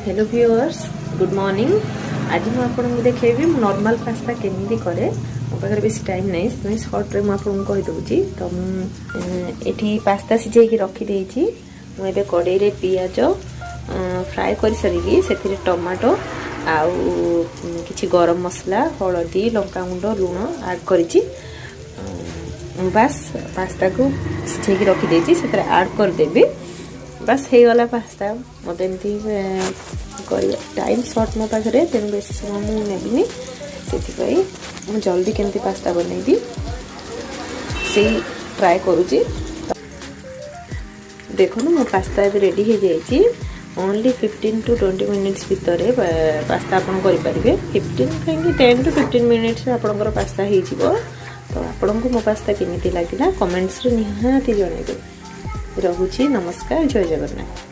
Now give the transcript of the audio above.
Hello viewers, good morning. आज मुझे आपको देखेबी नॉर्मल पास्ता केमी करे। मो पाखे बेसी टाइम नहीं से सर्ट रे मुझे कहीदे। तो ये पास्ता सिझे रखीदे मुझे कड़े रे पियाज फ्राए कर सारी से टमाटो आउ किछि गरम मसला हलदी लंकागुंड लुण ऐड करी बस पास्ता को सिझे रखीदे से ऐड करदेवी। बस हो गला पास्ता। मत एमती टाइम सर्ट मो पाखे तेणु बेस समय मुझे से जल्दी केमती पास्ता बनैबी से ट्राए करुँची। देखो मो पास्ता एबे रेडी हो जाइए। ओनली 15 to 20 मिनिट्स भितर पास्ता आपन करि परिबे। 15 कहीं 10 to 15 मिनिट्स आपनकर पास्ता हो जिवो। तो आपन को मो पास्ता केमिति लागिला कमेंट्स रे निहाती जणाइबे। रहुछि। नमस्कार, जय जगन्नाथ।